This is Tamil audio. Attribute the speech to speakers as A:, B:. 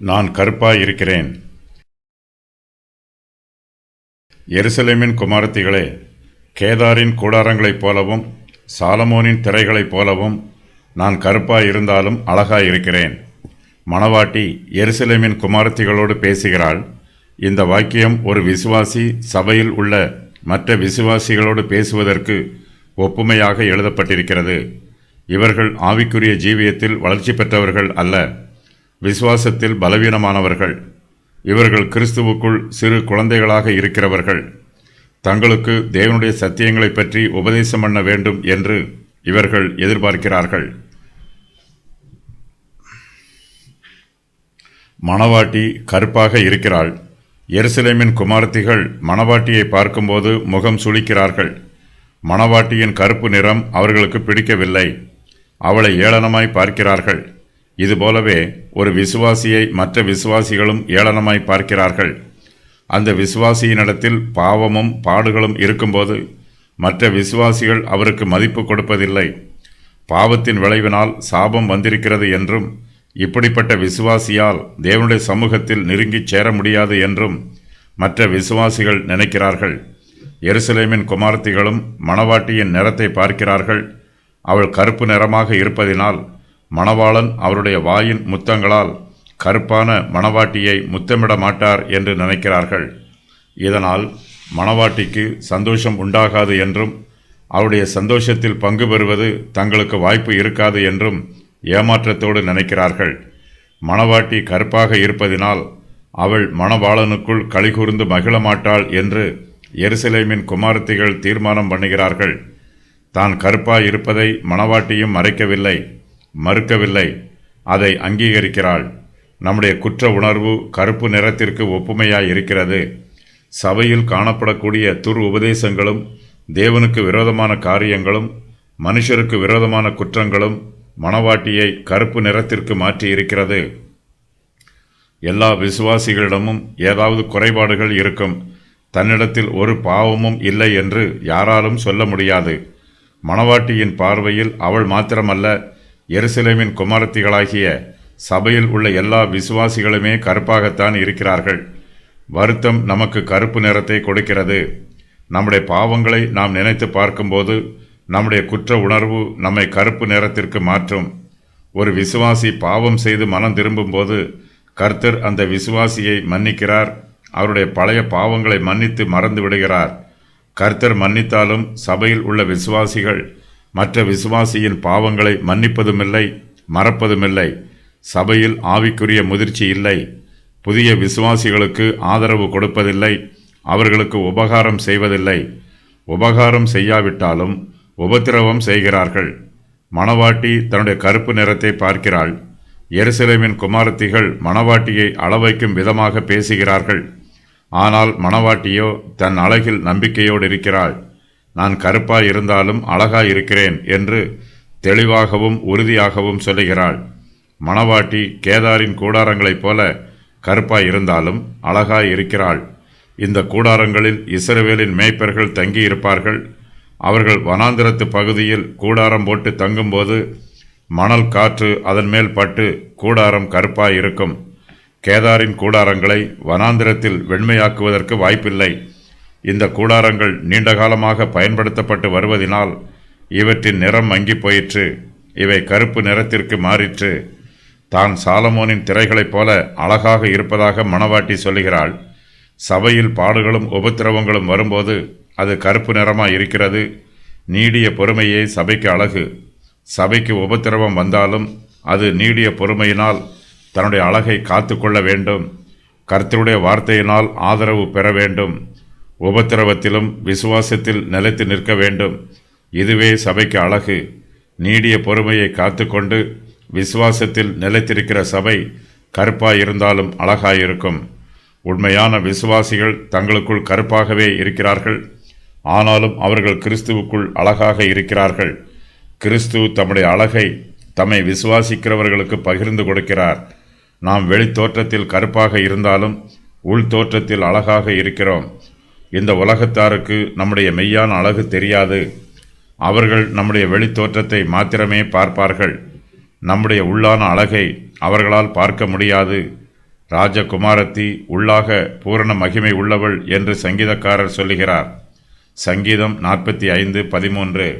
A: நான் கருப்பாய் இருக்கிறேன். எருசலேமின் குமாரத்திகளே, கேதாரின் கூடாரங்களைப் போலவும் சாலமோனின் திரைகளைப் போலவும் நான் கருப்பாய் இருந்தாலும் அழகாய் இருக்கிறேன். மணவாட்டி எருசலேமின் குமாரத்திகளோடு பேசுகிறாள். இந்த வாக்கியம் ஒரு விசுவாசி சபையில் உள்ள மற்ற விசுவாசிகளோடு பேசுவதற்கு ஒப்புமையாக எழுதப்பட்டிருக்கிறது. இவர்கள் ஆவிக்குரிய ஜீவியத்தில் வளர்ச்சி பெற்றவர்கள் அல்ல, விசுவாசத்தில் பலவீனமானவர்கள். இவர்கள் கிறிஸ்துவுக்குள் சிறு குழந்தைகளாக இருக்கிறவர்கள். தங்களுக்கு தேவனுடைய சத்தியங்களை பற்றி உபதேசம் பண்ண வேண்டும் என்று இவர்கள் எதிர்பார்க்கிறார்கள். மணவாட்டி கருப்பாக இருக்கிறாள். எருசலேமின் குமாரத்திகள் மணவாட்டியை பார்க்கும்போது முகம் சுளிக்கிறார்கள். மணவாட்டியின் கருப்பு நிறம் அவர்களுக்கு பிடிக்கவில்லை. அவளை ஏளனமாய் பார்க்கிறார்கள். இதுபோலவே ஒரு விசுவாசியை மற்ற விசுவாசிகளும் ஏளனமாய் பார்க்கிறார்கள். அந்த விசுவாசியினிடத்தில் பாவமும் பாடுகளும் இருக்கும்போது மற்ற விசுவாசிகள் அவருக்கு மதிப்பு கொடுப்பதில்லை. பாவத்தின் விளைவினால் சாபம் வந்திருக்கிறது என்றும் இப்படிப்பட்ட விசுவாசியால் தேவனுடைய சமூகத்தில் நெருங்கிச் சேர முடியாது என்றும் மற்ற விசுவாசிகள் நினைக்கிறார்கள். எருசலேமின் குமாரத்திகளும் மணவாட்டியின் நிறத்தை பார்க்கிறார்கள். அவள் கருப்பு நிறமாக இருப்பதினால் மணவாளன் அவருடைய வாயின் முத்தங்களால் கருப்பான மணவாட்டியை முத்தமிட மாட்டார் என்று நினைக்கிறார்கள். இதனால் மணவாட்டிக்கு சந்தோஷம் உண்டாகாது என்றும் அவருடைய சந்தோஷத்தில் பங்கு பெறுவது தங்களுக்கு வாய்ப்பு இருக்காது என்றும் ஏமாற்றத்தோடு நினைக்கிறார்கள். மணவாட்டி கருப்பாக இருப்பதினால் அவள் மணவாளனுக்குள் களிகூர்ந்து மகிழ மாட்டாள் என்று எருசலேமின் குமாரத்திகள் தீர்மானம் பண்ணுகிறார்கள். தான் கருப்பாய் இருப்பதை மணவாட்டியும் மறுக்கவில்லை, அதை அங்கீகரிக்கிறாள். நம்முடைய குற்ற உணர்வு கருப்பு நிறத்திற்கு ஒப்புமையாய் இருக்கிறது. சபையில் காணப்படக்கூடிய உபதேசங்களும் தேவனுக்கு விரோதமான காரியங்களும் மனுஷருக்கு விரோதமான குற்றங்களும் மணவாட்டியை கருப்பு நிறத்திற்கு மாற்றி இருக்கிறது. எல்லா விசுவாசிகளிடமும் ஏதாவது குறைபாடுகள் இருக்கும். தன்னிடத்தில் ஒரு பாவமும் இல்லை என்று யாராலும் சொல்ல முடியாது. மணவாட்டியின் பார்வையில் அவள் மாத்திரமல்ல, எருசலேமின் குமாரத்திகளாகிய சபையில் உள்ள எல்லா விசுவாசிகளுமே கருப்பாகத்தான் இருக்கிறார்கள். வருத்தம் நமக்கு கருப்பு நிறத்தை கொடுக்கிறது. நம்முடைய பாவங்களை நாம் நினைத்து பார்க்கும்போது நம்முடைய குற்ற உணர்வு நம்மை கருப்பு நிறத்திற்கு மாற்றும். ஒரு விசுவாசி பாவம் செய்து மனம் திரும்பும்போது கர்த்தர் அந்த விசுவாசியை மன்னிக்கிறார். அவருடைய பழைய பாவங்களை மன்னித்து மறந்து விடுகிறார். கர்த்தர் மன்னித்தாலும் சபையில் உள்ள விசுவாசிகள் மற்ற விசுவாசியின் பாவங்களை மன்னிப்பதுமில்லை, மறப்பதுமில்லை. சபையில் ஆவிக்குரிய முதிர்ச்சி இல்லை. புதிய விசுவாசிகளுக்கு ஆதரவு கொடுப்பதில்லை. அவர்களுக்கு உபகாரம் செய்வதில்லை. உபகாரம் செய்யாவிட்டாலும் உபத்திரவம் செய்கிறார்கள். மணவாட்டி தன்னுடைய கருப்பு நிறத்தை பார்க்கிறாள். எருசலேமின் குமாரத்திகள் மணவாட்டியை அளவைக்கும் விதமாக பேசுகிறார்கள். ஆனால் மணவாட்டியோ தன் அழகில் நம்பிக்கையோடு இருக்கிறாள். நான் கருப்பாய் இருந்தாலும் அழகாய் இருக்கிறேன் என்று தெளிவாகவும் உறுதியாகவும் சொல்லுகிறாள். மணவாட்டி கேதாரின் கூடாரங்களைப் போல கருப்பாய் இருந்தாலும் அழகாய் இருக்கிறாள். இந்த கூடாரங்களில் இஸ்ரவேலின் மேய்ப்பர்கள் தங்கியிருப்பார்கள். அவர்கள் வனாந்திரத்து பகுதியில் கூடாரம் போட்டு தங்கும்போது மணல் காற்று அதன் மேல் பட்டு கூடாரம் கருப்பாய் இருக்கும். கேதாரின் கூடாரங்களை வனாந்திரத்தில் வெண்மையாக்குவதற்கு வாய்ப்பில்லை. இந்த கூடாரங்கள் நீண்ட காலமாக பயன்படுத்தப்பட்டு வருவதினால் இவற்றின் நிறம் மங்கி போயிற்று. இவை கருப்பு நிறத்திற்கு மாறிற்று. தான் சாலமோனின் திரைகளைப் போல அழகாக இருப்பதாக மணவாட்டி சொல்லுகிறாள். சபையில் பாடுகளும் உபத்திரவங்களும் வரும்போது அது கருப்பு நிறமாய் இருக்கிறது. நீடிய பொறுமையே சபைக்கு அழகு. சபைக்கு உபத்திரவம் வந்தாலும் அது நீடிய பொறுமையினால் தன்னுடைய அழகை காத்து கொள்ள வேண்டும். கர்த்தருடைய வார்த்தையினால் ஆதரவு பெற வேண்டும். உபத்திரவத்திலும் விசுவாசத்தில் நிலைத்து நிற்க வேண்டும். இதுவே சபைக்கு அழகு. நீடிய பொறுமையை காத்து கொண்டு விசுவாசத்தில் நிலைத்திருக்கிற சபை கருப்பாய் இருந்தாலும் அழகாயிருக்கும். உண்மையான விசுவாசிகள் தங்களுக்குள் கருப்பாகவே இருக்கிறார்கள். ஆனாலும் அவர்கள் கிறிஸ்துவுக்குள் அழகாக இருக்கிறார்கள். கிறிஸ்து தம்முடைய அழகை தம்மை விசுவாசிக்கிறவர்களுக்கு பகிர்ந்து கொடுக்கிறார். நாம் வெளித்தோற்றத்தில் கருப்பாக இருந்தாலும் உள் தோற்றத்தில் அழகாக இருக்கிறோம். இந்த உலகத்தாருக்கு நம்முடைய மெய்யான அழகு தெரியாது. அவர்கள் நம்முடைய வெளித்தோற்றத்தை மாத்திரமே பார்ப்பார்கள். நம்முடைய உள்ளான அழகை அவர்களால் பார்க்க முடியாது. ராஜகுமாரத்தி உள்ளாக பூரண மகிமை உள்ளவள் என்று சங்கீதக்காரர் சொல்லுகிறார். சங்கீதம் 45:13.